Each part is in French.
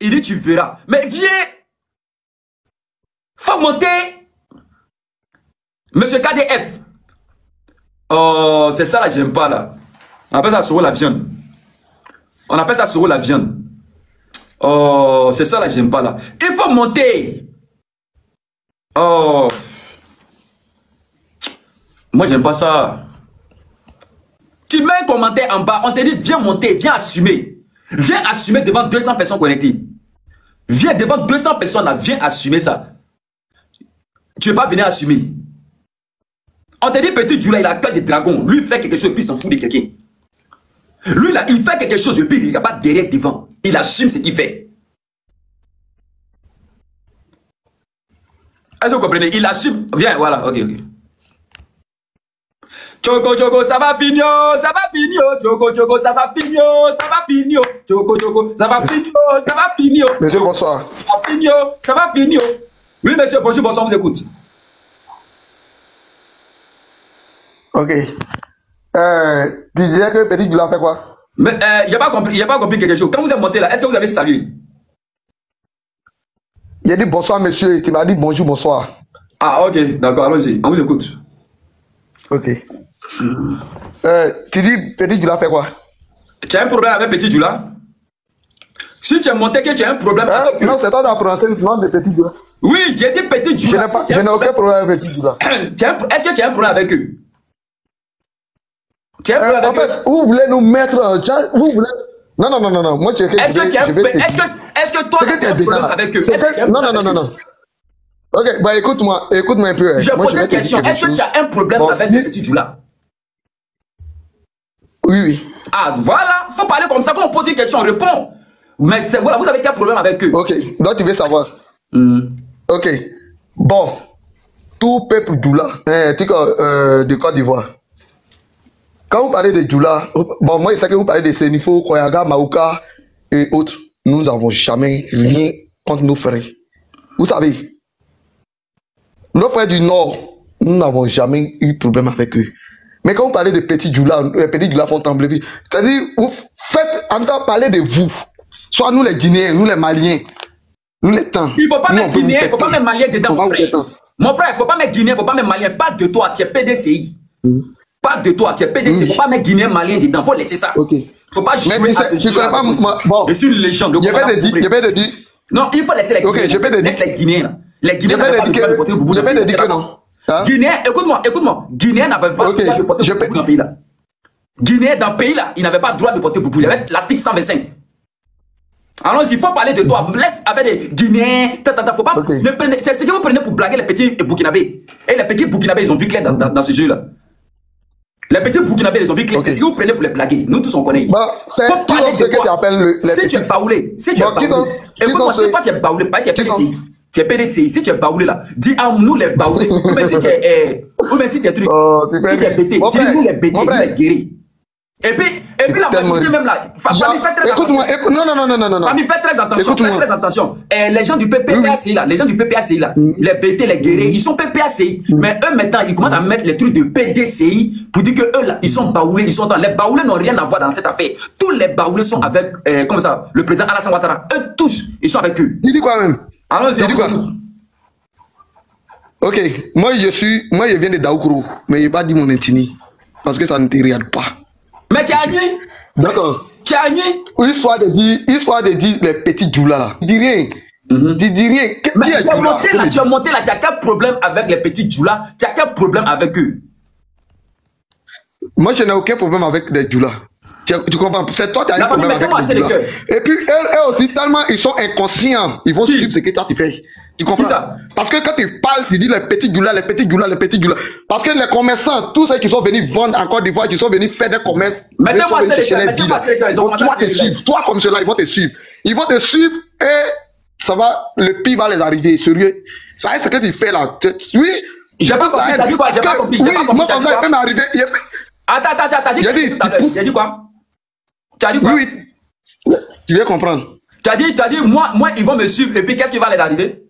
Il dit, tu verras. Mais viens. Faut monter. Monsieur KDF. Oh, c'est ça là, j'aime pas là. On appelle ça sur la viande. On appelle ça sur la viande. Oh, c'est ça là, j'aime pas là. Il faut monter. Oh. Moi, j'aime pas ça. Tu mets un commentaire en bas, on te dit, viens monter, viens assumer. Viens assumer devant 200 personnes connectées. Viens devant 200 personnes là, viens assumer ça. Tu ne veux pas venir assumer. On te dit, petit Djoula, il a cœur de dragon. Lui, il fait quelque chose, puis il s'en fout de quelqu'un. Lui, là, il fait quelque chose, puis il n'y a pas derrière devant. Il assume ce qu'il fait. Est-ce que vous comprenez? Il assume. Viens, voilà, ok. Choco, choco, ça va finir, ça va finir. Choco, choco, ça va finir, ça va finir. Choco, choco, ça va finir, ça va finir. Monsieur, bonsoir. Ça va finir, ça va finir. Oui, monsieur, bonjour, bonsoir, on vous écoute. Ok. Tu disais que petit Djoula fait quoi? Mais il n'a pas compris quelque chose. Quand vous êtes monté là, est-ce que vous avez salué? Il a dit bonsoir, monsieur, et tu m'as dit bonjour, bonsoir. Ah, ok, d'accord, allons-y, on vous écoute. Ok. Tu dis petit Djoula fait quoi? Tu as un problème avec petit Djoula? Si tu es monté que tu as un problème avec non, c'est toi qui as prononcé le nom de petit Djoula. Oui, j'ai dit petit Djoula. Je n'ai aucun problème avec petit Djoula. Est-ce que tu as un problème avec eux? Tu as un problème avec eux? Vous voulez nous mettre... Vous voulez... Non. Moi, est-ce que toi, tu as un problème avec eux? Non. Ok, bah écoute-moi un peu. Je pose une question. Est-ce que tu as un problème avec le petit Djoula? Oui. Ah, voilà. Il faut parler comme ça. Quand on pose une question, on répond. Mais voilà, vous avez quel problème avec eux? Ok, donc tu veux savoir. Ok. Bon. Tout peuple Djoula, de Côte d'Ivoire. Quand vous parlez de Djoula, bon, moi, je sais que vous parlez de Senifo, Koyaga, Maouka et autres. Nous n'avons jamais rien contre nos frères. Vous savez, nos frères du Nord, nous n'avons jamais eu de problème avec eux. Mais quand vous parlez de petits Djoula, les petits Djoula font trembler. C'est-à-dire, vous faites encore parler de vous. Soit nous les Guinéens, nous les Maliens, nous les temps. Il ne faut pas mettre Guinéen, il ne faut pas mettre Malien dedans, mon frère. Mon frère, il ne faut pas mettre Guinéen, il ne faut pas mettre Malien. Pas de toi, tu es PDCI. Pas de toi, tu es PDCI. Il ne faut pas mettre Guinéen, Malien dedans. Il faut laisser ça. Il ne faut pas jouer à ce jeu. Je suis une légende. Je vais te dire. Non, il faut laisser les Guinéens. Ok, je vais te dire. Laisse les Guinéens. Les Guinéens n'avaient pas le droit de porter le boubou dans le pays. Je vais te dire que non. Guinéen, écoute-moi. Guinéen n'avait pas le droit de porter le boubou dans le pays là. Guinéen dans le pays là, il n'avait pas le droit de porter le boubou. Il y avait l'article 125. Alors, il faut parler de toi. Laisse avec les Guinéens. Faut pas. C'est ce que vous prenez pour blaguer les petits Burkinabés. Et les petits Burkinabés, ils ont vu clair dans ce jeu-là. Les petits Burkinabés, ils ont vu clair. C'est ce que vous prenez pour les blaguer. Nous tous, on connaît. C'est ce que tu appelles si tu es baoulé, écoute-moi, si toi tu es baoulé, pas tu es PDCI. Tu es PDCI. Si tu es baoulé là, dis à nous les baoulés. Ou bien si tu es truc. Si tu es bêté, dis-nous les bêtés, nous les guéris. Et puis la majorité même là, famille fait très attention. Non. Famille fait très attention, faites très attention. Les gens du PPACI là, les BT, les guerriers, ils sont PPACI. Mais eux maintenant, ils commencent à mettre les trucs de PDCI pour dire que eux là, ils sont baoulés, ils sont dans. Les baoulés n'ont rien à voir dans cette affaire. Tous les baoulés sont avec, comme ça, le président Alassane Ouattara. Eux tous, ils sont avec eux. Tu dis quoi même? Allons-y, tu dis quoi? Ok, moi je viens de Daoukourou, mais je n'ai pas dit mon intini. Parce que ça ne te regarde pas. Mais tu as nié. D'accord. Tu as nié. Histoire de dire les petits Djoula là. Tu dis rien. Tu dis rien. Mais tu as monté là, tu as quel problème avec les petits Djoula? Tu as quel problème avec eux? Moi, je n'ai aucun problème avec les Djoula. Tu comprends? C'est toi qui as un problème avec les Djoula. Et puis, eux aussi, tellement ils sont inconscients. Ils vont suivre ce que toi tu fais. Tu comprends ça? Parce que quand tu parles, tu dis les petits Djoula, les petits Djoula, les petits Djoula. Parce que les commerçants, tous ceux qui sont venus vendre en Côte d'Ivoire, qui sont venus faire des commerces, mettez-moi les gars, toi te suivre. Toi comme cela, ils vont te suivre. Ils vont te suivre et ça va, le pire va les arriver, sérieux. Ça c'est ce que tu fais là. Oui. J'ai pas compris, t'as dit quoi? J'ai pas compris. Oui, moi comme ça, il peut m'arriver. Attends, t'as dit quoi? Tu as dit quoi? Oui, tu viens comprendre. Tu as dit, moi, ils vont me suivre et puis qu'est-ce qui va les arriver?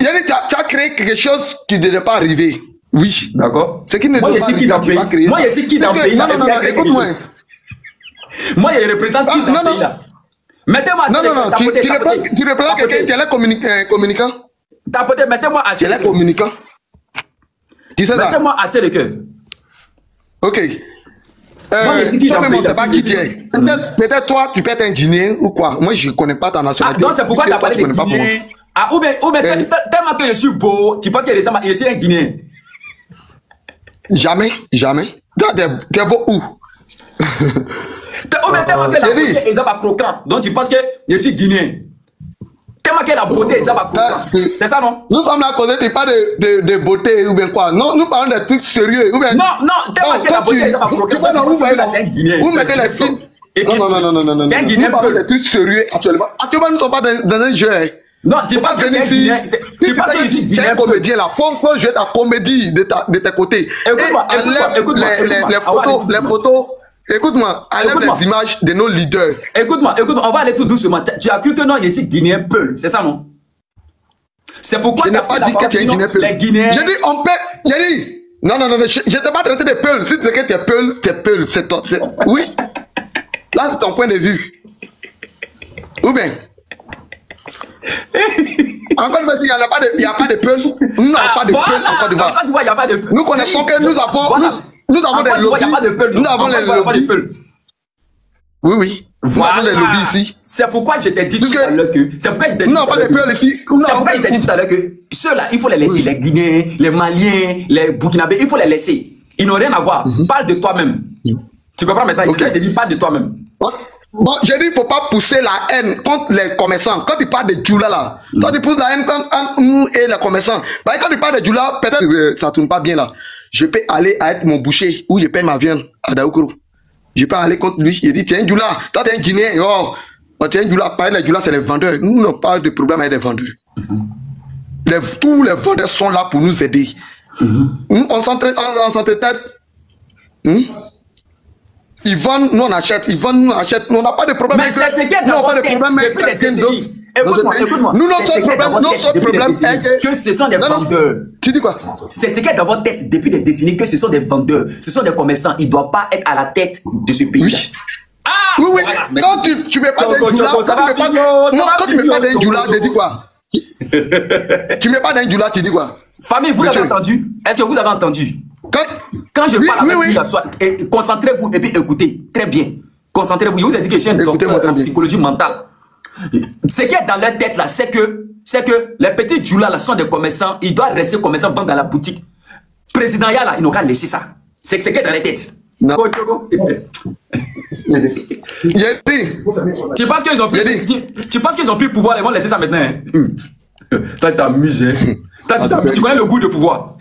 Tu as créé quelque chose qui ne devait pas arriver. Oui. D'accord. Ce qui ne doit pas arriver. Moi, je sais qui dans le pays. Non, écoute-moi. Moi, je représente qui dans le pays là. Mettez-moi assez Non, non, non, tu représentes quelqu'un qui est là communicant. Tapoter, mettez-moi assez de cœur. Communicant. Tu sais ça? Mettez-moi assez de cœur. Ok. Toi-même, on ne sait pas qui tu es. Peut-être toi, tu peux être un Guinéen ou quoi. Moi, je ne connais pas ta nationalité. Donc, c'est pourquoi tu as parlé de Guinéen. Ou bien tellement que je suis beau, tu penses que je suis un Guinéen. Jamais. Toi, t'es beau où? Ou bien tellement que la beauté est croquante. Donc, tu penses que je suis Guinéen. Tellement que la beauté est croquante. C'est ça, non? Nous sommes là à causer, tu parles de beauté ou bien quoi. Non, nous parlons de trucs sérieux. Ou bien... Non, tellement que la beauté est croquante. Tu vois, c'est un Guinéen. Vous mettez les filles. Non. C'est un Guinéen. Nous parlons de trucs sérieux actuellement. Actuellement, nous ne sommes pas dans un jeu. Non, tu penses que c'est un Guinéen. Tu penses que tu es un comédien là. Faut jouer ta comédie de tes côtés. Écoute-moi. Les photos. Écoute-moi, enlève les images de nos leaders. Écoute-moi, on va aller tout doucement. Tu as cru que non, je suis Guinéen Peul, c'est ça, non? C'est pourquoi je n'ai pas dit que tu es Guinéen Peul. Les Guinéens. J'ai dit, on peut. J'ai dit, non, je ne t'ai pas traité de Peul. Si tu sais que tu es Peul, c'est ton. Oui. Là, c'est ton point de vue. Ou bien. Encore une fois, il n'y a pas de Peul. Nous n'avons pas de Peul en Côte d'Ivoire. Nous connaissons que nous avons. Nous avons des lobbies. Nous avons les lobbies. Oui. Voilà. Nous avons les lobbies ici. C'est pourquoi je t'ai dit tout à l'heure que. C'est pourquoi je t'ai dit tout à l'heure que. Ceux-là, il faut les laisser. Les Guinéens, les Maliens, les Burkinabés, il faut les laisser. Ils n'ont rien à voir. Parle de toi-même. Tu comprends maintenant? Je t'ai dit, parle de toi-même. Bon, j'ai dit, il ne faut pas pousser la haine contre les commerçants. Quand tu parles de Djoula là, toi tu pousses la haine contre nous et les commerçants. Quand tu parles de Djoula, peut-être que ça ne tourne pas bien là. Je peux aller avec mon boucher où je paye ma viande à Daoukoro. Je peux aller contre lui. Il dit, tiens, Djoula, toi tu es un Guinéen. Oh, tiens, Djoula, parler de Djoula, c'est les vendeurs. Nous n'avons pas de problème avec les vendeurs. Tous les vendeurs sont là pour nous aider. On s'entretient. Ils vendent, nous on achète. Ils vendent, nous on achète. On n'a pas de problème. Mais c'est ce qu'il y a dans votre tête depuis des décennies. Écoute-moi. Nous, notre problème est que ce sont des vendeurs. Tu dis quoi? C'est ce qu'il y a dans votre tête depuis des décennies, que ce sont des vendeurs. Ce sont des commerçants. Ils ne doivent pas être à la tête de ce pays. Oui. Oui. Quand tu ne mets pas d'un Djoula, quand tu ne mets pas d'un Djoula, tu dis quoi? Tu ne mets pas d'un Djoula, tu dis quoi? Famille, vous avez entendu? Est-ce que vous avez entendu? Quand je parle avec vous, concentrez-vous et puis écoutez. Très bien. Concentrez-vous. Je vous ai dit que je suis un docteur en psychologie mentale. Ce qui est dans leur tête là, c'est que les petits Djoula là sont des commerçants. Ils doivent rester commerçants, vendre dans la boutique. Président là, ils n'ont qu'à laisser ça. C'est ce qui est dans leur tête. Non. Tu penses qu'ils ont plus le pouvoir, ils vont laisser ça maintenant, hein? Toi, tu t'amuses, hein? Tu connais le goût de pouvoir.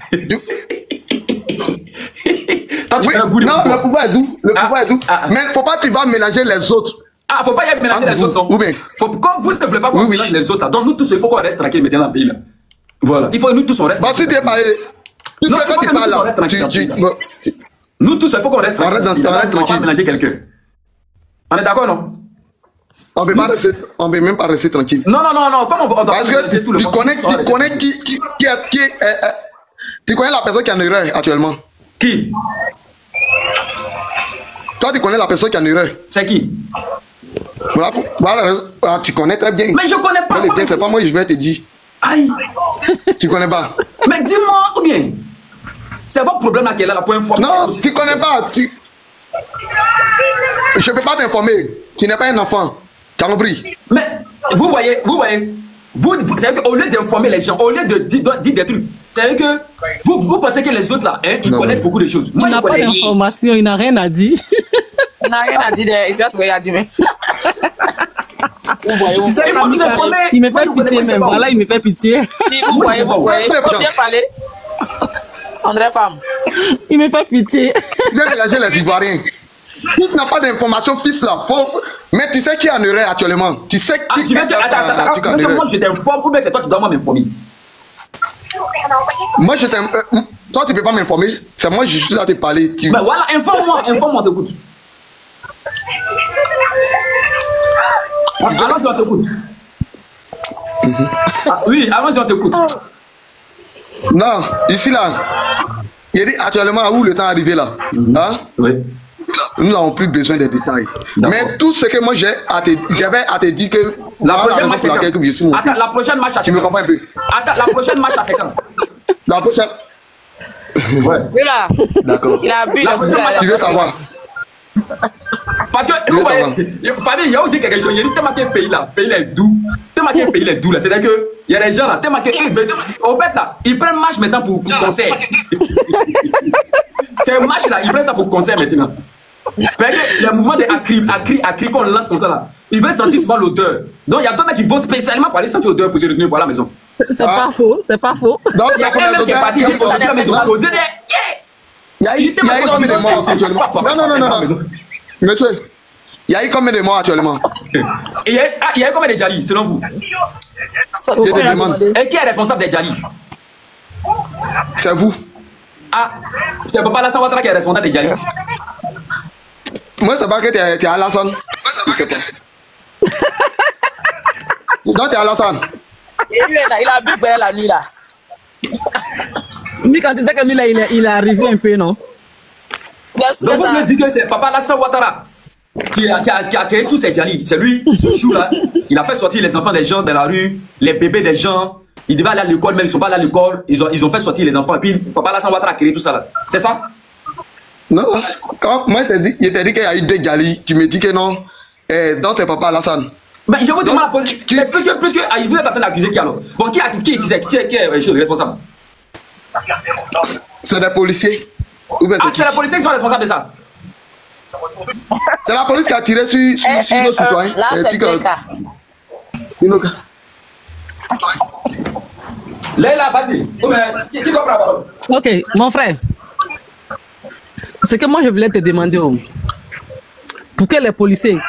Oui, non, le pouvoir est doux. Le pouvoir est doux. Mais il ne faut pas que tu vas mélanger les autres. Ah, faut pas y mélanger les autres, donc. Comme vous ne voulez pas qu'on mélange les autres, donc nous tous, il faut qu'on reste tranquille maintenant dans le pays, là. Voilà. Il faut que nous tous, on reste tranquille. Si tu es parlé. Non, il faut que nous tous, on reste tranquille. Nous tous, il faut qu'on reste tranquille. On va pas mélanger quelqu'un. On est d'accord, non? On ne peut même pas rester tranquille. Non. Comment on doit parce que tout le monde. Tu connais tu connais la personne qui est en erreur actuellement. Qui? Toi, tu connais la personne qui est en erreur. C'est qui? Voilà, tu connais très bien. Mais je connais pas. C'est pas moi, je vais te dire. Aïe. Tu connais pas. Mais dis-moi, ou bien. C'est votre problème là qu'elle a la première fois. Non, tu connais pas. Je peux pas t'informer. Tu n'es pas un enfant. Tu as compris? Mais vous voyez, c'est-à-dire qu'au lieu d'informer les gens, au lieu de dire des trucs, c'est-à-dire que vous pensez que les autres là, hein, ils connaissent beaucoup de choses. Moi, il n'a pas d'information, il n'a rien à dire. Il n'a rien à dire, il va se regarder, mais. Il me fait pitié même, voilà, il me fait pitié. Vous voyez, faut bien parler. André Femme. Il me fait pitié. Il vient mélanger les Ivoiriens. Tu n'as pas d'information, fils là. Mais tu sais qui est en erreur actuellement. Tu sais qui est en erreur. Moi je t'informe ou bien c'est toi qui dois m'informer. Moi je t'informe. Toi tu ne peux pas m'informer. C'est moi je suis là à te parler. Mais voilà, informe-moi, t'écoute. Allons-y, on t'écoute. Oui, allons-y, on t'écoute. Non, ici là. Il dit actuellement où le temps est arrivé là. Hein? Oui. nous n'avons plus besoin des détails. Mais tout ce que moi j'avais à te dire que la prochaine match, attends, la prochaine match à 5 ans. Tu me comprends un peu? Attends, la prochaine match à 5 ans. La prochaine. Ouais. D'accord. Il a bu. Tu veux savoir? Parce que vous voyez, Fabien, il y a où dit quelque chose. Il y a dit tellement qu'un pays là est doux. Tellement qu'un pays est doux là. C'est-à-dire que il y a des gens là, tellement qu'ils veulent. En fait là, ils prennent match maintenant pour concert. C'est un match là, ils prennent ça pour concert maintenant. Parce que le mouvement de Acri qu'on lance comme ça là, ils veulent sentir souvent l'odeur. Donc il y a d'autres mecs qui vont spécialement pour aller sentir l'odeur pour se retenir pour la maison. C'est pas faux, c'est pas faux. Donc Il y a un mec qui est parti, il dit sortir la maison, poser des. Il y a eu combien de morts actuellement? Non. Monsieur, il y a eu combien de morts actuellement? Il y a eu combien de Djali, selon vous? Je te demande. Et qui est responsable des Djali? C'est vous. Ah, c'est Papa Alassane Ouattara qui est responsable des Djali. Moi, c'est pas que tu es Alassane. Donc, tu es Alassane. Il a bu la nuit là. Mais quand tu sais que lui là, il est arrivé un peu, non? Donc vous me dites que c'est Papa Alassane Ouattara qui a créé tous ces Djali. C'est lui, ce jour-là, il a fait sortir les enfants des gens dans la rue, les bébés des gens. Ils devaient aller à l'école, mais ils ne sont pas allés à l'école. Ils ont fait sortir les enfants. Et puis Papa Alassane Ouattara a créé tout ça là. C'est ça? Non. Quand moi, je t'ai dit qu'il y a eu des Djali, tu me dis que non. Donc c'est Papa Alassane. Mais je vous demande à poser. Plus que vous êtes en train d'accuser qui alors? Bon, qui est responsable? C'est des policiers. Ah, c'est la police qui sont responsables de ça. C'est la police qui a tiré sur nos citoyens. Là, c'est le cas. Leila, vas-y. Qui doit prendre la parole? Ok, mon frère. Ce que moi je voulais te demander, pour que les policiers,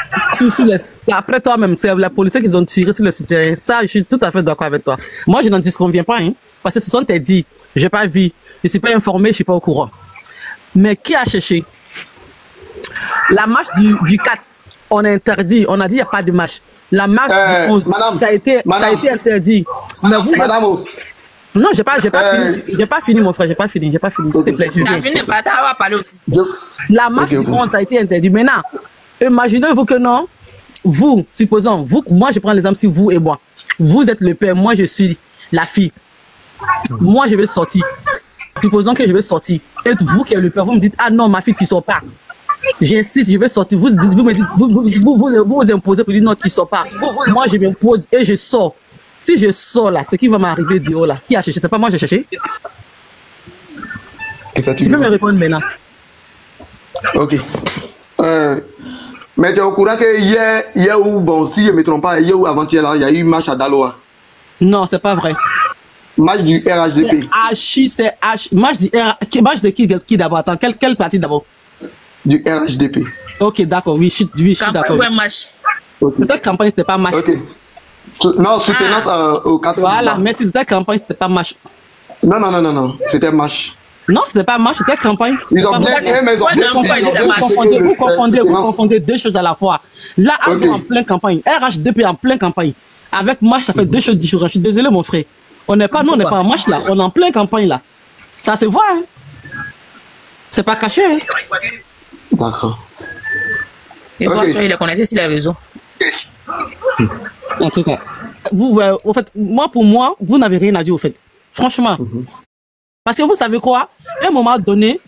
après toi-même, c'est les policiers qui ont tiré sur le soutien. Ça, je suis tout à fait d'accord avec toi. Moi, je n'en disconviens pas, hein, parce que ce sont tes dits. Je n'ai pas vu, je ne suis pas informé, je ne suis pas au courant. Mais qui a cherché? La marche du 4, on a interdit, on a dit qu'il n'y a pas de marche. La marche du 11, ça a été interdit. Madame, non, j'ai pas fini, mon frère, j'ai pas fini. S'il te plaît, tu viens. On va parler aussi. La marche du 11 a été interdite. Maintenant, imaginez-vous que non, vous, supposons, vous, moi je prends l'exemple si vous et moi. Vous êtes le père, moi je suis la fille. Moi je vais sortir. Supposons que je vais sortir. Et vous qui êtes le père, vous me dites, ah non, ma fille, tu sors pas. J'insiste, je vais sortir. Vous me dites, vous imposez pour dire non, tu sors pas. Moi je m'impose et je sors. Si je sors là, ce qui va m'arriver dehors là, qui a cherché? C'est pas moi qui j'ai cherché. Tu peux me répondre maintenant. Ok. Mais tu es au courant que hier ou bon, si je ne me trompe pas, hier ou avant-hier là, il y a eu une marche à Daloa. Non, c'est pas vrai. Match du RHDP. Match de qui d'abord? Attends, quelle partie d'abord? Du RHDP. Ok, d'accord, oui, je suis d'accord. Cette campagne, c'était pas match. Ok. Non, soutenance au 4. Voilà, mais c'était campagne, c'était pas match. Non, c'était match. Non, c'était pas match, c'était campagne. Ils ont bien fait, mais vous confondez deux choses à la fois. Là, en pleine campagne, RHDP en pleine campagne. Avec match, ça fait deux choses différentes. Je suis désolé, mon frère. On n'est pas en match là, on est en pleine campagne là. Ça se voit, hein. C'est pas caché, hein. D'accord. Et il est connecté sur les réseaux. En tout cas, vous, au fait, pour moi, vous n'avez rien à dire au fait. Franchement. Parce que vous savez quoi? À un moment donné,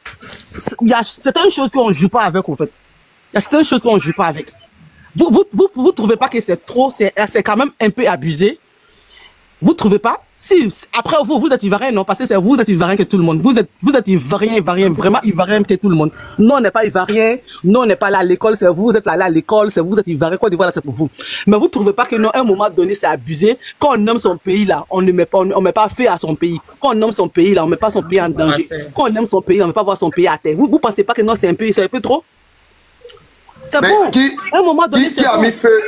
il y a certaines choses qu'on ne joue pas avec, au fait. Il y a certaines choses qu'on ne joue pas avec. Vous trouvez pas que c'est trop, c'est quand même un peu abusé? Vous trouvez pas? Si, après vous êtes ivoirien, non, parce que c'est vous êtes ivoirien que tout le monde. Vous êtes ivoirien, vraiment ivoirien que tout le monde. Non, on n'est pas ivoirien, non, on n'est pas là à l'école, c'est vous êtes là à l'école, c'est vous êtes ivoirien, quoi, voilà, c'est pour vous. Mais vous trouvez pas que non, à un moment donné, c'est abusé? Quand on nomme son pays là, on met pas fait à son pays. Quand on nomme son pays là, on met pas son pays en danger. Quand on nomme son pays, on ne met pas voir son pays à terre. Vous pensez pas que non, c'est un peu trop? C'est bon. À un moment donné, qui a mis feu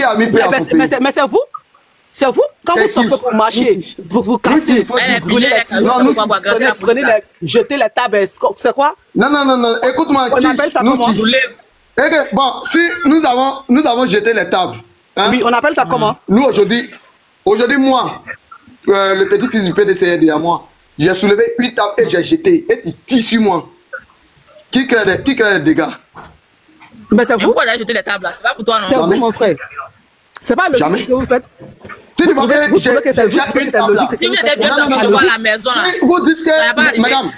à son pays? Mais c'est vous? C'est vous, quand vous sortez pour marcher, vous cassez, vous brûlez jetez les tables, c'est quoi? Non, écoute-moi, on appelle ça comment? Bon, si nous avons jeté les tables. Hein? Oui, on appelle ça comment? Nous aujourd'hui, moi, le petit-fils du PDCRD à moi, j'ai soulevé une table et j'ai jeté, et tu tires sur moi. Qui crée des dégâts? Mais c'est vous. Pourquoi d'aller jeter les tables là? C'est pas pour toi, non? C'est vous, mon frère. C'est pas logique que vous faites. Si tu m'avez que c'est logique. Si vous étiez bien dans la maison là. Vous dites que, madame,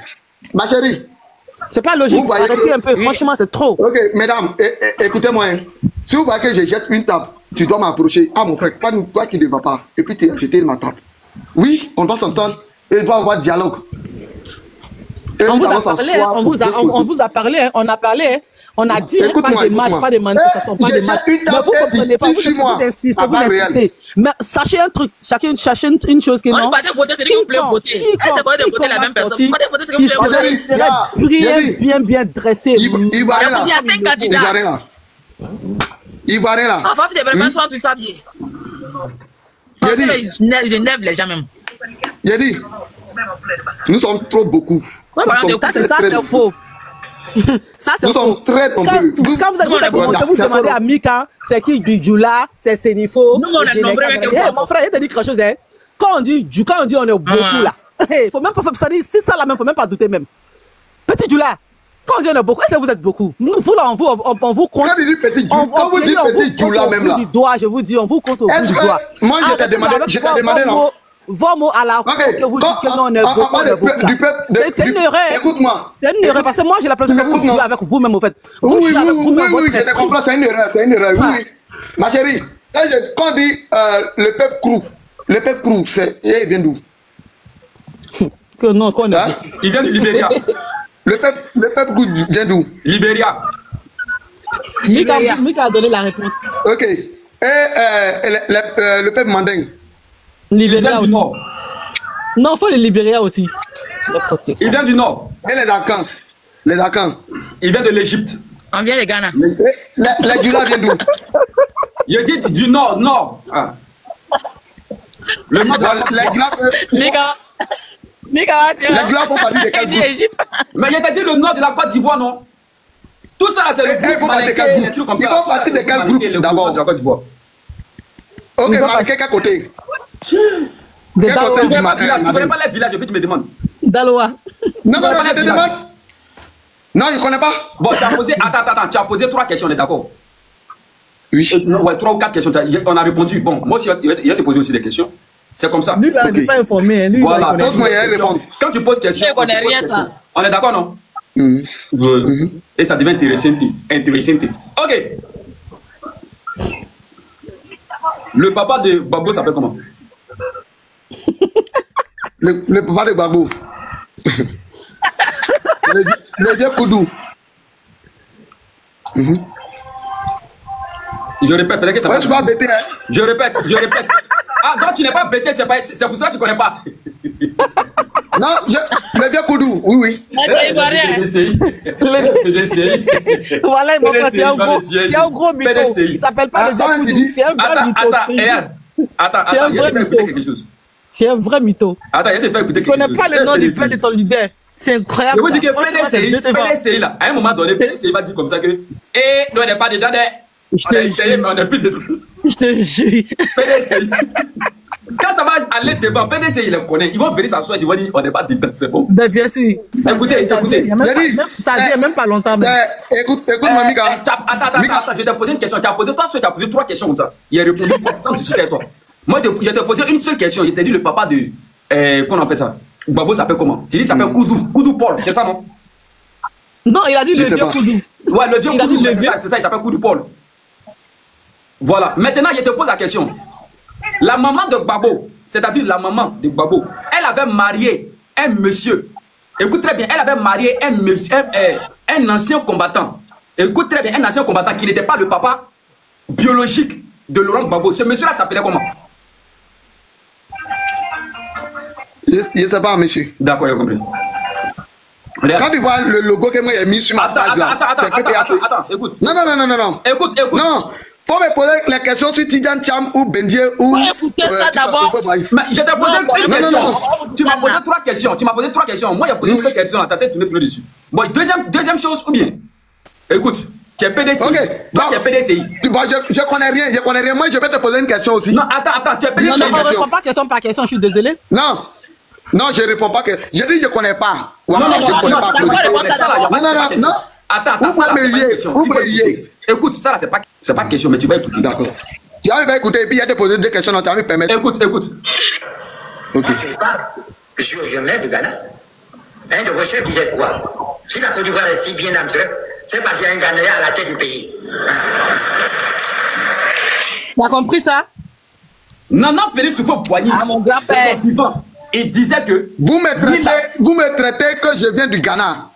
ma chérie. C'est pas logique. Arrêtez un peu. Franchement, c'est trop. Ok, mesdames, écoutez-moi. Si vous voyez que je jette une table, tu dois m'approcher. Ah, mon frère, toi qui ne va pas. Et puis tu as jeté ma table. Oui, on doit s'entendre. Et il doit y avoir dialogue. On vous a parlé, on vous a parlé, on a parlé, on a dit pas de marche, pas de manifestation, pas de marche. Mais vous comprenez pas, vous insistez. Mais sachez un truc, sachez une chose que non. On va voter, c'est lui qui voulait voter. C'est pas de voter la même personne. On va voter, c'est lui qui voulait voter. Bien dressé. Il va rien là. Il y a 5 candidats. Il va rien là. Enfin, c'est vraiment souvent tout ça bien. Je n'aime les gens même. J'ai dit, nous sommes trop beaucoup. Ça, c'est faux. Ça, c'est nous faux. sommes très nombreux. Quand vous demandez à Mika, c'est qui du Djoula, c'est Sénifo. Nous, on est nombreux avec mon frère, il te dit quelque chose. Hein. Quand on dit on est beaucoup là. Faut même pas faire c'est ça là même, faut même pas douter même. Petit Djoula, quand on dit on est beaucoup, est-ce que vous êtes beaucoup? Nous, vous là, on vous compte. Quand vous dites petit Djoula même là. Je vous dis, on vous compte au bout du doigt. Moi, je t'ai demandé non. Vos mots à la que vous dites que non, on est beaucoup. C'est une erreur. Écoute-moi. C'est une erreur parce que moi j'ai l'impression que vous vivez avec vous-même au fait. Oui, je te comprends, c'est une erreur, oui. Ma chérie, quand on dit le peuple crou, il vient d'où? Que non, qu'on est. Il vient du Libéria. Le peuple crou vient d'où? Libéria. Mika a donné la réponse. Ok. Et le peuple mandingue? Libéria du Nord. Non, il faut les Libéria aussi. Il vient du Nord. Et les Dakans? Les Dakans? Il vient de l'Égypte. On vient des Ghana. Les Djoula viennent d'où? Il dit du Nord, Nord. Ah. Le Nord de Mika, les Djoula font partie de quel groupe? Mais il t'a dit le Nord de la Côte d'Ivoire, non? Tout ça, c'est le groupe Malinké, les trucs comme ça. Ils font partie de quel groupe d'abord? Ok, Malinké, quel côté? Tu connais pas les villages, puis tu me demandes. Daloa. Non, je te demande. Non, je ne connais pas. Bon, tu as posé, attends, tu as posé 3 questions, on est d'accord? Oui. Ouais, 3 ou 4 questions, on a répondu. Bon, moi aussi, il va te poser aussi des questions. C'est comme ça. Lui, il n'est pas informé. Voilà, pose-moi, il répond. Quand tu poses question, je connais rien ça. On est d'accord, non? Et ça devient intéressant. Ok. Le papa de Babo s'appelle comment? Le papa de Babo. Le dieu Koudou. Je répète, peut-être que tu n'as pas bêté, hein? Je répète. Ah, donc tu n'es pas bêté, c'est pour ça que tu ne connais pas. Non, le dieu Koudou, oui. Le DCI. Voilà, c'est un gros mytho. Il ne s'appelle pas le dieu Koudou. C'est un vrai mytho. Attends, il va te faire écouter quelque chose. C'est un vrai mytho. Attends, il va te faire écouter quelque chose. Tu ne connais pas le nom du père de ton leader. C'est incroyable. Je vous dis que PDCI là, à un moment donné, PDCI va dire comme ça que nous on n'est pas dedans. On a essayé, mais on n'est plus dedans. Je te jure. PDCI. Quand ça va aller devant, PDCI, il les connaît. Ils vont venir s'asseoir, ils vont dire on n'est pas dedans, c'est bon. Ben, bien sûr. Écoutez. Ça vient même pas longtemps. Écoute, Mamika. Attends, je t'ai posé une question. Tu as posé 3 questions comme ça. Il a répondu sans discuter avec toi. Moi, je t'ai posé une seule question. Il t'a dit le papa de. Qu'on appelle ça? Babo s'appelle comment? Tu dis il s'appelle Koudou Paul, c'est ça, non? Non, il a dit le vieux Koudou. Ouais, le vieux Koudou, c'est ça, il s'appelle Koudou Paul. Voilà. Maintenant, je te pose la question. La maman de Babo, c'est-à-dire la maman de Babo, elle avait marié un monsieur. Écoute très bien, elle avait marié un monsieur, un ancien combattant. Écoute très bien, un ancien combattant qui n'était pas le papa biologique de Laurent Gbagbo. Ce monsieur-là s'appelait comment? Je ne sais pas, monsieur. D'accord, j'ai compris. Quand tu vois le logo que moi j'ai mis sur ma page là, attends, écoute. Non. Écoute. Non, faut me poser les questions sur Tidjane Thiam ou Bendier ou... écoutez ça d'abord. Je t'ai posé une question. Tu m'as posé 3 questions. Moi, j'ai posé une seule question dans ta tête, tu n'es plus dessus. Bon, deuxième chose, ou bien? Écoute, tu es PDCI. Ok. Toi, tu es PDCI. Je connais rien. Moi, je vais te poser une question aussi. Non, attends, tu es PDCI. Non, ne réponds pas question par question, je suis désolé. Non, je réponds pas que... Je dis je connais pas. Non. Attends, Vous me liez. Écoute, ça là, c'est pas question, mais tu vas écouter. D'accord. Tu vas écouter et puis il y a te poser des questions, tu vas me permettre. Écoute. Ok. Je suis originaire du Ghana. Un de vos chefs disait quoi? Si la Côte d'Ivoire est si bien âme, c'est pas qu'il y a un Ghanéen à la tête du pays. Tu as compris ça? Nana Félix Houphouët-Boigny, mon grand-père vivant, il disait que... Vous me traitez que je viens du Ghana.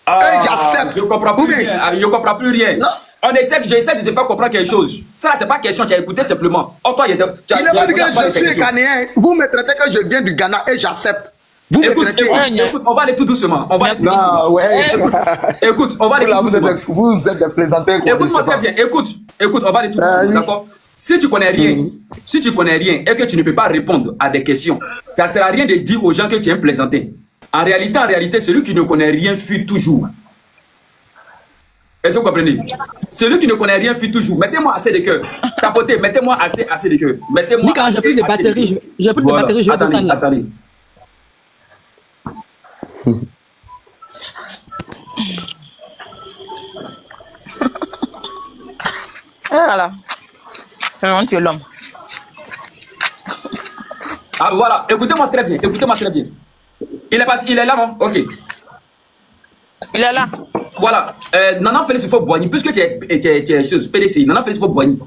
Et j'accepte. Je comprends plus rien. Je comprends plus rien. Non. J'essaie de te faire comprendre quelque chose. Ça, c'est pas question, tu as écouté simplement. Oh, toi, il n'a pas dit que je suis Ghanéen. Vous me traitez que je viens du Ghana et j'accepte. Vous me traitez. Écoute, on va aller tout doucement. On va aller tout doucement. Ouais. Écoute, on va aller tout doucement. Vous êtes des plaisantins. Écoute-moi très bien. Écoute, on va aller tout doucement. D'accord? Si tu connais rien, et que tu ne peux pas répondre à des questions, ça ne sert à rien de dire aux gens que tu es un plaisantin. En réalité, celui qui ne connaît rien fuit toujours. Est-ce que vous comprenez? Celui qui ne connaît rien fuit toujours. Mettez-moi assez de cœur. Tapotez, mettez-moi assez de cœur. Mettez-moi quand j'ai plus de batterie, je vais attendez. Voilà. C'est vraiment tu es l'homme. Ah voilà, écoutez-moi très bien. Il est parti, il est là, non? Ok. Il est là. Voilà, Nana Félix Houphouët-Boigny, puisque tu es PDC, Nana Félix Houphouët-Boigny,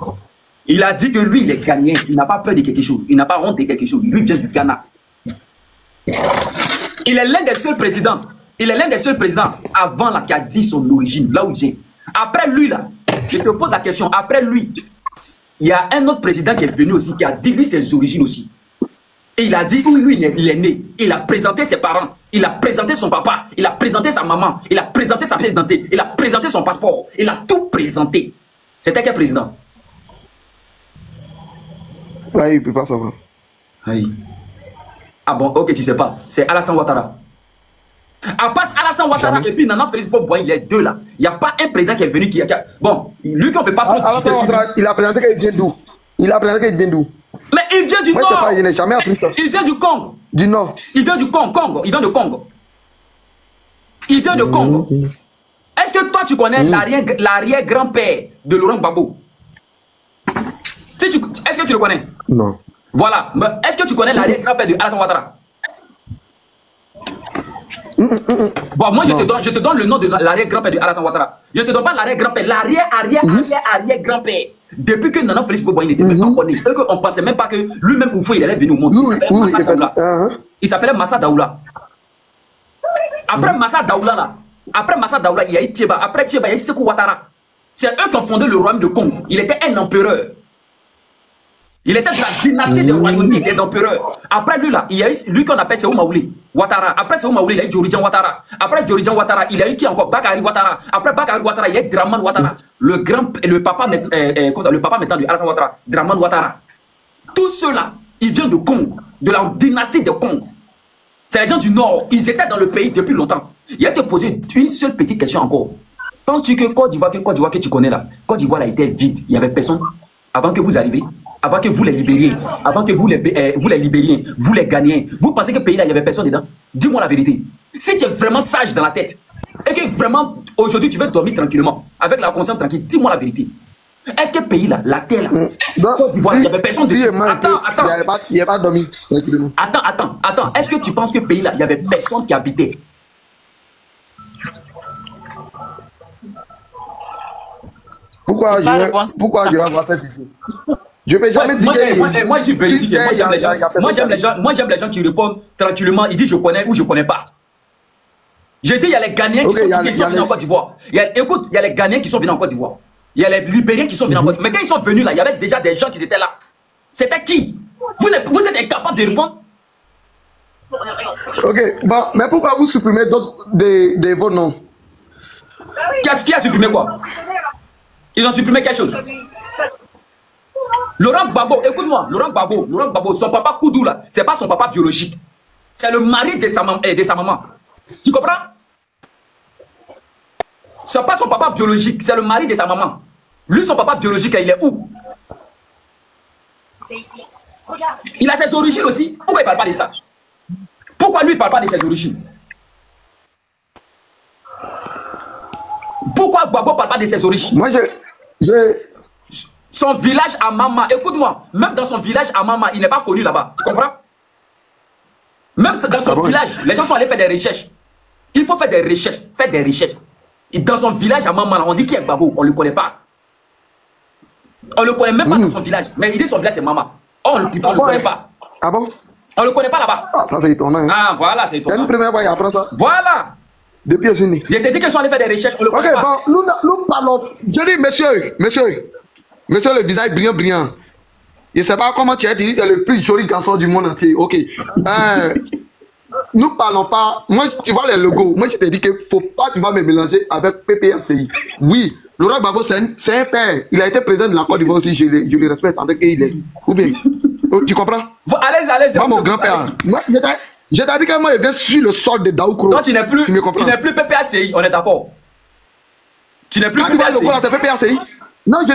il a dit que lui, il est Ghanéen, il n'a pas peur de quelque chose, il n'a pas honte de quelque chose, lui vient du Ghana. Il est l'un des seuls présidents, avant là qui a dit son origine, là où il vient. Après lui là, je te pose la question, après lui, il y a un autre président qui est venu aussi, qui a dit lui ses origines aussi. Et il a dit où lui il est né. Il a présenté ses parents. Il a présenté son papa. Il a présenté sa maman. Il a présenté sa pièce d'identité. Il a présenté son passeport. Il a tout présenté. C'était quel président? Oui, il ne peut pas savoir. Oui. Ah bon, ok, tu sais pas. C'est Alassane Ouattara. À part Alassane Ouattara et puis Nana Félix Houphouët-Boigny, les deux là. Il n'y a pas un président qui est venu qui a... Bon, lui qu'on ne peut pas trop citer sur lui. Il a présenté qu'il vient d'où? Mais il vient du Nord. Pas, je n'ai jamais appris ça. Il vient du Congo. Du Nord. Il vient du Congo. Il vient de Congo. Est-ce que toi tu connais l'arrière-grand-père de Laurent Gbagbo? Est-ce que tu le connais? Non. Voilà. Est-ce que tu connais l'arrière-grand-père de Alassane Ouattara? Bon, moi je te donne le nom de l'arrière-grand-père de Alassane Ouattara. Je ne te donne pas l'arrière-grand-père, l'arrière-arrière-arrière-grand-père. Depuis que Nana Félix Houphouët-Boigny n'était même pas connu, on ne pensait même pas que lui-même Oufou il allait venir au monde. Il s'appelait Massa Daoula. Après Massa Daoula, il y a eu Thieba. Après Thieba, il y a eu Sékou Ouattara. C'est eux qui ont fondé le royaume de Congo. Il était un empereur. Il était de la dynastie des royautés, des empereurs. Après lui, là, il y a eu lui qu'on appelle Sékou Maoulé Ouattara. Après Sékou Maoulé, il y a eu Djorijan Ouattara. Après Djorijan Ouattara, il y a eu qui encore? Bakary Ouattara. Après Bakary Ouattara, il y a eu Dramane Ouattara. Le papa maintenant de Alassane Ouattara, Dramane Ouattara. Tous ceux-là, ils viennent de Congo, de la dynastie de Congo. C'est les gens du Nord. Ils étaient dans le pays depuis longtemps. Il a été posé une seule petite question encore. Penses-tu que Côte d'Ivoire que tu connais là, Côte d'Ivoire était vide, il n'y avait personne avant que vous arriviez? Avant que vous les libériez, avant que vous les libériez, vous les Ghanéens, vous pensez que le pays là, il n'y avait personne dedans? Dis-moi la vérité. Si tu es vraiment sage dans la tête, et que vraiment, aujourd'hui, tu veux dormir tranquillement, avec la conscience tranquille, dis-moi la vérité. Est-ce que le pays là, la terre là, Côte d'Ivoire, il n'y avait personne dessus? Attends. Il n'y a pas dormi tranquillement. Attends. Est-ce que tu penses que le pays là, il n'y avait personne qui habitait? Pourquoi je vais avoir cette idée? Je ne peux jamais dire que... Moi, je suis véridique. Moi, j'aime les gens qui répondent tranquillement. Ils disent je connais ou je ne connais pas. J'ai dit, il y a les Ghanéens qui sont venus en Côte d'Ivoire. Écoute, il y a les Ghanéens qui sont venus en Côte d'Ivoire. Il y a les Libériens qui sont venus en Côte d'Ivoire. Mais quand ils sont venus là, il y avait déjà des gens qui étaient là. C'était qui? Vous êtes incapable de répondre? Ok, bon, mais pourquoi vous supprimez d'autres de vos noms? Qu'est-ce qui a supprimé quoi? Ils ont supprimé quelque chose. Laurent Gbagbo, écoute-moi, Laurent Gbagbo, son papa Koudou là, c'est pas son papa biologique. C'est le mari de sa maman. Tu comprends? C'est pas son papa biologique, c'est le mari de sa maman. Lui, son papa biologique, il est où? Il a ses origines aussi. Pourquoi il parle pas de ça? Pourquoi lui, il parle pas de ses origines? Pourquoi Gbagbo parle pas de ses origines? Moi, Son village à Mama, écoute-moi, même dans son village à Mama, il n'est pas connu là-bas. Tu comprends? Même dans son village, les gens sont allés faire des recherches. Il faut faire des recherches, Et dans son village à Mama, on dit qu'il y a Gbagbo, on ne le connaît pas. On ne le connaît même pas dans son village. Mais il dit son village c'est Mama. On ne le connaît pas. Ah bon? On ne le connaît pas là-bas. Ah, ça c'est étonnant. Hein. Ah, voilà, c'est étonnant. C'est une première fois qu'il apprend ça. Voilà. Depuis aujourd'hui. Je t'ai dit qu'ils sont allés faire des recherches, on le connaît pas. Ok, bon, nous parlons. Je dis, monsieur le visage brillant. Je ne sais pas comment tu as dit, tu es le plus joli garçon du monde entier. Ok. Nous parlons pas. Moi, tu vois les logos. Moi, je t'ai dit qu'il ne faut pas, tu vas me mélanger avec PPRCI. Oui, Laurent Gbagbo, c'est un père. Il a été président de la Côte d'Ivoire aussi. Je le respecte en tant qu'il est. Ou bien, tu comprends? Allez-y. Moi, mon grand-père. Je t'ai dit que moi, je viens sur le sol de Daoukro. Toi, tu n'es plus PPACI, on est d'accord. Tu n'es plus PPACI. Quand tu vois le logo, là, c'est PPACI. Non, je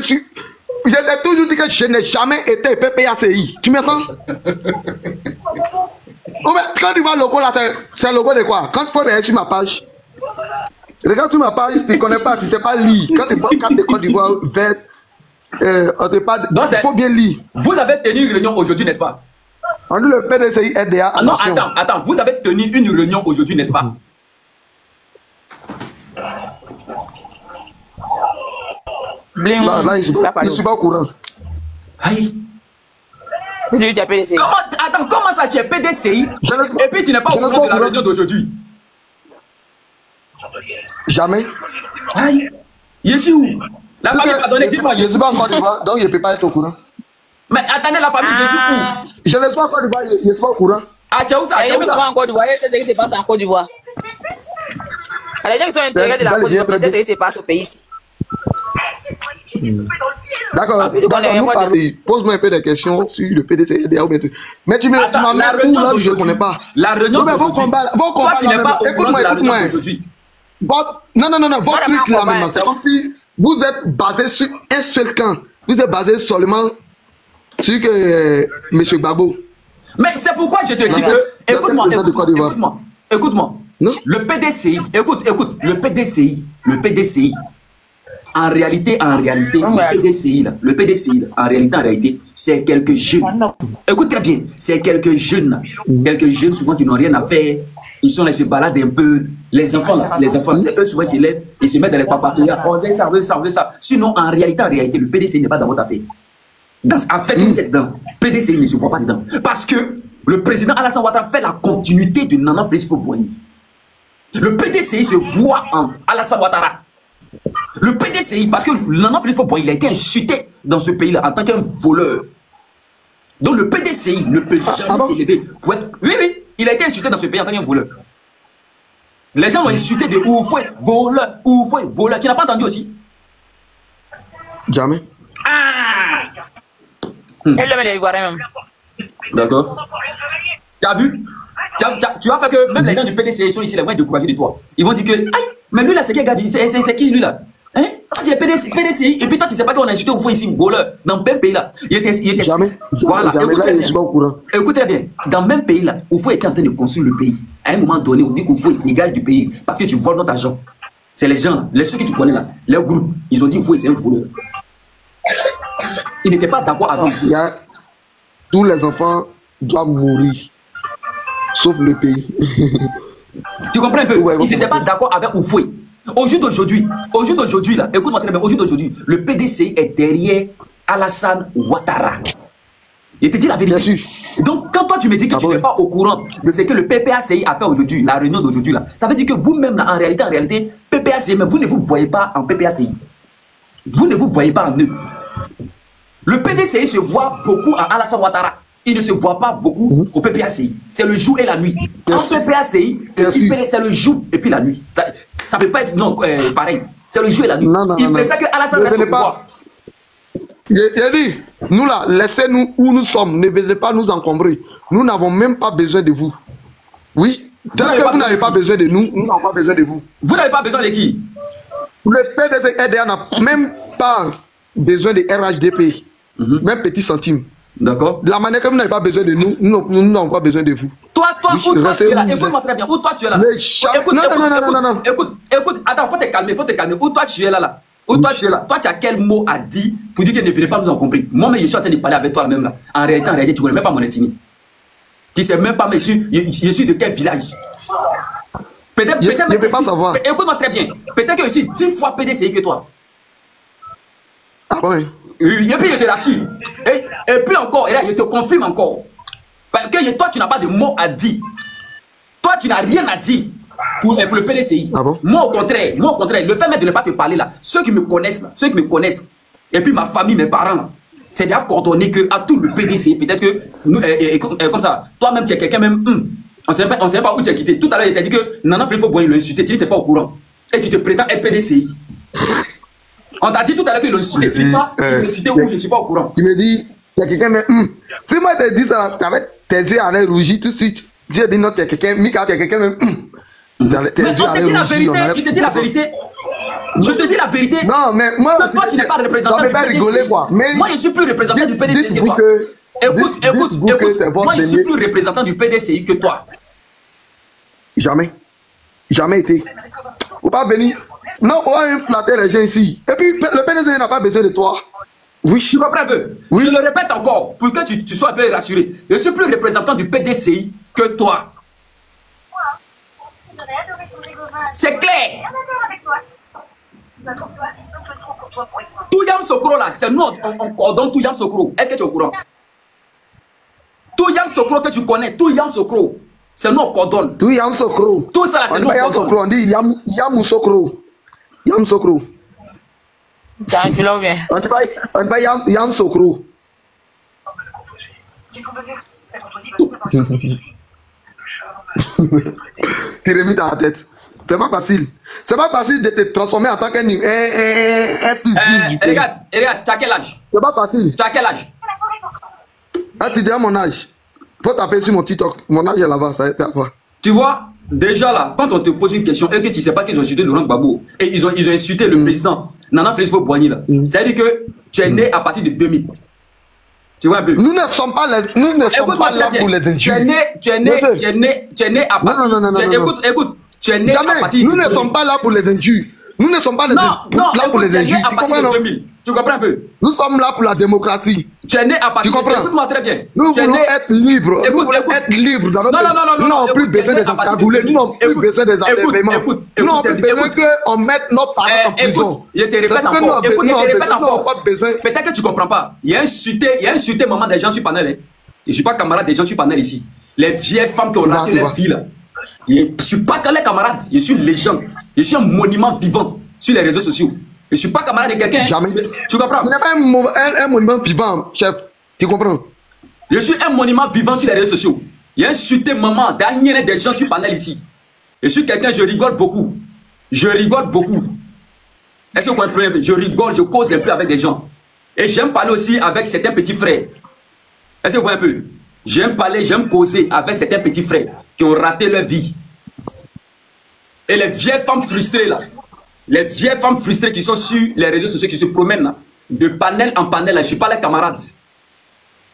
t'ai toujours dit que je n'ai jamais été PPACI. Tu m'entends? Quand tu vois le logo là, c'est le logo de quoi? Quand il faut regarder sur ma page, regarde sur ma page, tu ne connais pas, tu ne sais pas lire. Quand tu vois carte de Côte d'Ivoire verte, il faut bien lire. Vous avez tenu une réunion aujourd'hui, n'est-ce pas? On dit le PDCI RDA. Non, attends, vous avez tenu une réunion aujourd'hui, n'est-ce pas? Là, je ne suis pas au courant. Aïe. Comment ça, tu es PDCI et puis tu n'es pas au courant de la réunion d'aujourd'hui? Jamais. Aïe. Je suis où? La famille m'a donné, dis-moi. Je ne suis pas encore d'Ivoire, donc je ne peux pas être au courant. Mais attendez, la famille, je suis où? Je ne suis pas encore d'Ivoire, je ne suis pas au courant. Ah, tu as où ça? Tu as où ça? En Côte d'Ivoire, c'est ce qui se passe en Côte d'Ivoire. Les gens qui sont intéressés de la Côte d'Ivoire, c'est ce qui se passe au pays ici. D'accord, pose-moi un peu des questions sur le PDC. Mais tu m'emmènes où là, je ne connais pas. La réunion d'aujourd'hui. Toi, tu n'es pas au courant de la réunion d'aujourd'hui. Non, votre truc là maintenant, c'est comme si vous êtes basé sur un seul camp. Vous êtes basé seulement sur M. Gbagbo. Mais c'est pourquoi je te dis que, écoute-moi. Le PDCI, écoute, le PDCI, en réalité, le PDCI, en réalité, c'est quelques jeunes. Écoute très bien, c'est quelques jeunes souvent qui n'ont rien à faire. Ils sont là, se baladent un peu. Les enfants, c'est eux souvent ils se lèvent, ils se mettent dans les papatouillas. On veut ça. Sinon, en réalité, le PDCI n'est pas dans votre affaire. Dans l'affaire que vous êtes dans, PDCI ne se voit pas dedans. Parce que le président Alassane Ouattara fait la continuité de Nana Félix Houphouët-Boigny. Le PDCI se voit en Alassane Ouattara. Le PDCI, parce que Nana Félix Houphouët-Boigny, il a été insulté dans ce pays-là en tant qu'un voleur. Donc le PDCI ne peut jamais s'élever. Oui, il a été insulté dans ce pays en tant qu'un voleur. Les gens l'ont insulté de Houphouët, voleur. Tu n'as pas entendu aussi? Jamais. Ah! Elle le met les Ivoiriens même. D'accord. Tu as vu? Tu as fait que même les gens du PDCI sont ici, ils vont être découragés de toi. Ils vont dire que, aïe, mais lui là, c'est quel gars? C'est qui lui là? Hein? Tu es PDCI, et puis toi, tu sais pas qu'on a insulté au fond ici, voleur, dans le même pays là. Il était jamais. Voilà, écoutez bien. Dans le même pays là, Oufou était en train de construire le pays. À un moment donné, on dit qu'Oufou dégage du pays parce que tu voles notre argent. C'est les gens, ceux que tu connais là, les groupes, ils ont dit Oufou c'est un voleur. Ils n'étaient pas d'accord avec ça. Tous les enfants doivent mourir, sauf le pays. Tu comprends un peu? Ils n'étaient pas d'accord avec Oufoué. Au jour d'aujourd'hui, là, écoute-moi très bien, au jour d'aujourd'hui, le PDCI est derrière Alassane Ouattara. Je te dis la vérité. Donc, quand toi tu me dis que tu n'es pas au courant de ce que le PPACI a fait aujourd'hui, la réunion d'aujourd'hui, là, ça veut dire que vous-même, là, en réalité, PPACI, mais vous ne vous voyez pas en PPACI. Vous ne vous voyez pas en eux. Le PDCI se voit beaucoup en Alassane Ouattara. Il ne se voit pas beaucoup au PPACI. C'est le jour et la nuit. En PPACI, c'est le jour et puis la nuit. Ça ne peut pas être pareil. C'est le jour et la nuit. Il préfère que Alassane reste au pouvoir. J'ai dit, nous là, laissez-nous où nous sommes. Ne venez pas nous encombrer. Nous n'avons même pas besoin de vous. Oui. Tel que vous n'avez pas besoin de nous, nous n'avons pas besoin de vous. Vous n'avez pas besoin de qui? Le PDCI n'a même pas besoin de RHDP. Même petit centime. D'accord. De la manière que vous n'avez pas besoin de nous, nous n'avons pas besoin de vous. Toi, où toi tu es là? Écoute-moi très bien. Où toi tu es là? Non. Écoute, attends, faut te calmer. Où toi tu es là? Ou toi, tu es là. Toi, tu as quel mot à dire pour dire que ne venez pas nous en compris. Moi-même, je suis en train de parler avec toi même là. En réalité, tu ne connais même pas mon ethnie. Tu ne sais même pas, mais je suis de quel village. Peut-être, je ne peux pas savoir. Écoute-moi très bien. Peut-être que je suis 10 fois PDCI que toi. Ah ouais. Et puis je te l'assure. Et puis encore, et là, je te confirme encore. Parce que toi, tu n'as pas de mots à dire. Toi, tu n'as rien à dire pour le PDCI. Ah bon? Moi, au contraire, le fait même de ne pas te parler là, ceux qui me connaissent, et puis ma famille, mes parents là, c'est déjà coordonné que à tout le PDCI, peut-être que nous, comme ça, toi-même, tu es quelqu'un même, on ne sait pas où tu as quitté. Tout à l'heure, il t'a dit que Nana Félix Boigny l'a insulté, tu n'étais pas au courant. Et tu te prétends être PDCI. On t'a dit tout à l'heure que l'on citait, tu dis pas, il citait où je ne suis pas au courant. Tu me dis, il y a quelqu'un, mais si moi je te dis ça, avec tes yeux allaient rougir tout de suite. J'ai dit non, tu es quelqu'un, Mika, tu es quelqu'un, mais mais on te dit la vérité, il te dit la vérité. Je te dis la vérité. Non, mais moi, toi, tu n'es pas représentant du PDC. Rigoler, quoi. Mais moi, je suis plus représentant du PDC que toi. Écoute, moi, je suis plus représentant du PDCI que toi. Jamais été. Faut pas venir. Non, on va flatter les gens ici. Et puis, le PDC n'a pas besoin de toi. Oui. Tu comprends un peu? Oui. Je le répète encore, pour que tu sois un peu rassuré. Je suis plus représentant du PDCI que toi. C'est clair. Tout Yam Sokro là, c'est nous, on coordonne tout Yam Sokro. Est-ce que tu es au courant? Tout Yam Sokro que tu connais, tout Yam Sokro, c'est nous, on coordonne. Tout Yam Sokro. Tout ça là, c'est nous, on coordonne. On dit Yam Sokro. Yam Sokro. C'est un kilo bien. On dit pas Yam Sokro. Tu remis dans la tête. C'est pas facile. C'est pas facile de te transformer en tant qu'un regarde, tu as quel âge? C'est pas facile. Tu as quel âge? Ah, tu dis à mon âge. Faut taper sur mon TikTok. Mon âge est là-bas, ça va pas. Tu vois, déjà là, quand on te pose une question et que tu sais pas qu'ils ont insulté Laurent Gbagbo et ils ont insulté le président Nana Félix Boigny là, ça veut dire que tu es né à partir de 2000. Tu vois un peu? Nous ne sommes pas, là pour les injures. Tu es né à partir. Non. Écoute. Tu es né à partir nous ne sommes pas là pour les injures. Nous ne sommes pas là pour les injures. Tu comprends, non? Tu comprends un peu? Nous sommes là pour la démocratie. Tu es né à partir de... Écoute-moi très bien. Nous voulons être libres. Nous voulons être libres dans notre pays. Nous n'avons plus besoin des encagoulés. Nous n'avons plus besoin des enlèvements. Nous n'avons plus besoin qu'on mette nos parents en prison. Je te répète encore. Peut-être que tu ne comprends pas. Il y a insulté maman des gens sur panel. Je ne suis pas camarade des gens sur panel ici. Les vieilles femmes qui ont raté leur vie là. Je ne suis pas que les camarades. Je suis une légende. Je suis un monument vivant sur les réseaux sociaux. Je ne suis pas camarade de quelqu'un. Jamais. Tu comprends? Tu n'es pas un monument vivant, chef. Tu comprends? Je suis un monument vivant sur les réseaux sociaux. Il y a insulté maman, dernier des gens sur panel ici. Je suis quelqu'un, je rigole beaucoup. Est-ce que vous comprenez? Je rigole, je cause un peu avec des gens. Et j'aime parler aussi avec certains petits frères. Est-ce que vous voyez un peu? J'aime parler, j'aime causer avec certains petits frères qui ont raté leur vie. Et les vieilles femmes frustrées là, les vieilles femmes frustrées qui sont sur les réseaux sociaux, qui se promènent là, de panel en panel, là, je ne suis pas les camarades.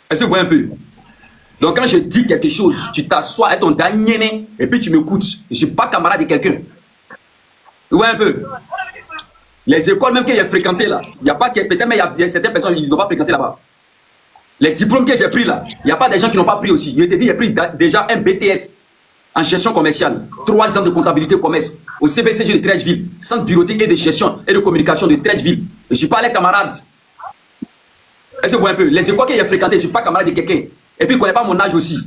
Est-ce que vous voyez un peu? Donc quand je dis quelque chose, tu t'assois avec ton dernier et puis tu m'écoutes. Je ne suis pas camarade de quelqu'un. Vous voyez un peu? Les écoles même que j'ai fréquentées là, il n'y a pas que peut-être, mais il y a certaines personnes qui n'ont pas fréquenté là-bas. Les diplômes que j'ai pris là, il n'y a pas des gens qui n'ont pas pris aussi. Je te dis, j'ai pris déjà un BTS en gestion commerciale, 3 ans de comptabilité commerce, au CBCG de Trècheville, centre bureautique et de gestion et de communication de Trècheville. Je ne suis pas les camarades. Est-ce que vous voyez un peu? Les écoles que j'ai fréquentées, je ne suis pas camarade de quelqu'un. Et puis, il ne connaît pas mon âge aussi.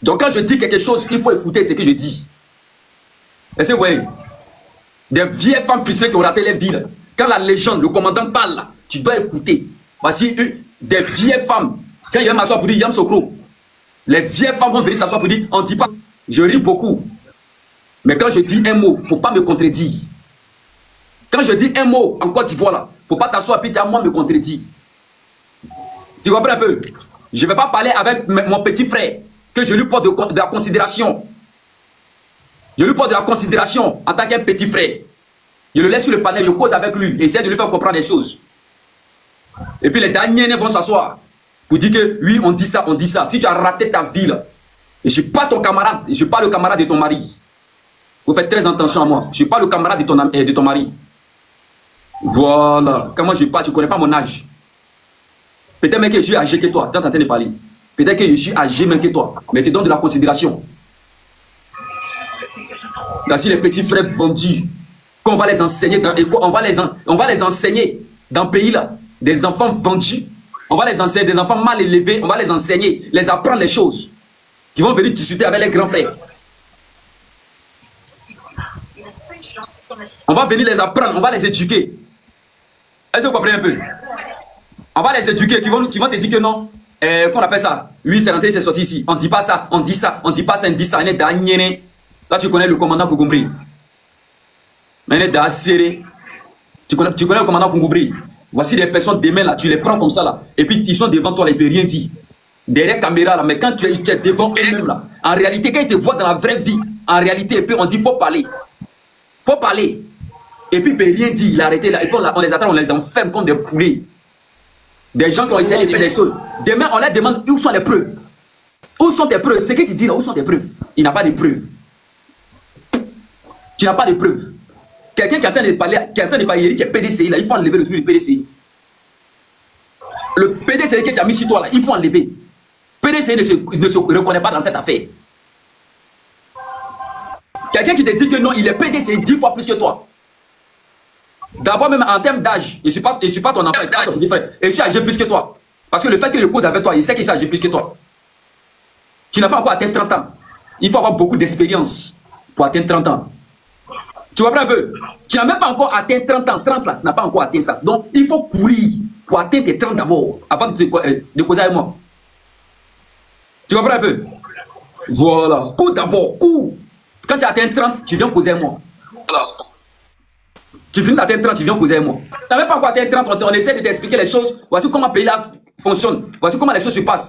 Donc, quand je dis quelque chose, il faut écouter ce que je dis. Est-ce que vous voyez? Des vieilles femmes frustrées qui ont raté les villes. Quand la légende, le commandant parle là, tu dois écouter. Voici des vieilles femmes. Quand il y a m'asseoir pour dire Yam Sokro, les vieilles femmes vont venir s'asseoir pour dire on ne dit pas. Je ris beaucoup. Mais quand je dis un mot, il ne faut pas me contredire. Quand je dis un mot en Côte d'Ivoire là, il ne faut pas t'asseoir et dire moi me contredire. Tu comprends un peu? Je ne vais pas parler avec mon petit frère, que je lui porte de la considération. Je lui porte de la considération en tant qu'un petit frère. Je le laisse sur le panel, je cause avec lui, essaie de lui faire comprendre des choses. Et puis les derniers vont s'asseoir pour dire que oui, on dit ça, on dit ça. Si tu as raté ta vie là, et je ne suis pas ton camarade, je ne suis pas le camarade de ton mari. Vous faites très attention à moi. Je ne suis pas le camarade de ton mari. Voilà. Quand moi je parle, tu ne connais pas mon âge. Peut-être même que je suis âgé que toi, tu es en train de parler. Peut-être que je suis âgé même que toi, mais tu donnes de la considération. Voici les petits frères vendus, qu'on va les enseigner dans l'école, on va les enseigner dans le pays là. Des enfants vendus, on va les enseigner, des enfants mal élevés, on va les enseigner, les apprendre les choses. Qui vont venir discuter avec les grands frères. On va venir les apprendre, on va les éduquer. Est-ce que vous comprenez un peu? On va les éduquer, qui vont te dire que non. Qu'on appelle ça? Oui, c'est rentré, c'est sorti ici. On ne dit pas ça, on dit ça, on ne dit pas ça, on dit ça. Là, tu connais le commandant Kougoubri. Tu connais le commandant Kougoubri. Voici des personnes demain là, tu les prends comme ça là. Et puis ils sont devant toi, ils ne peuvent rien dire. Derrière la caméra là, mais quand tu es devant eux-mêmes là, en réalité, quand ils te voient dans la vraie vie, en réalité, et puis on dit faut parler. Faut parler. Et puis il ne peut rien dire, il a arrêté là. Et puis on les attend, on les enferme comme des poulets. Des gens qui ont essayé de faire des choses. Demain, on leur demande où sont les preuves. Où sont tes preuves? Ce que tu dis là, où sont tes preuves? Il n'a pas de preuves. Tu n'as pas de preuves. Quelqu'un qui est en train de parler, il dit tu es PDCI là, il faut enlever le truc du PDCI. Le PDCI que tu as mis sur toi là, il faut enlever. PDCI ne se reconnaît pas dans cette affaire. Quelqu'un qui te dit que non, il est PDCI 10 fois plus que toi. D'abord, même en termes d'âge, je ne suis pas ton enfant, je suis pas ton petit frère. Et je suis âgé plus que toi. Parce que le fait que je cause avec toi, il sait qu'il est âgé plus que toi. Tu n'as pas encore atteint 30 ans. Il faut avoir beaucoup d'expérience pour atteindre 30 ans. Tu comprends un peu? Tu n'as même pas encore atteint 30 ans. 30 là, tu n'as pas encore atteint ça. Donc, il faut courir pour atteindre tes 30 d'abord, avant de causer avec moi. Tu comprends un peu? Voilà. Cours d'abord, cours. Quand tu atteins 30, tu viens causer avec moi. Voilà. Tu finis d'atteindre 30, tu viens causer avec moi. Tu n'as même pas encore atteint 30, on essaie de t'expliquer les choses. Voici comment le pays là fonctionne. Voici comment les choses se passent.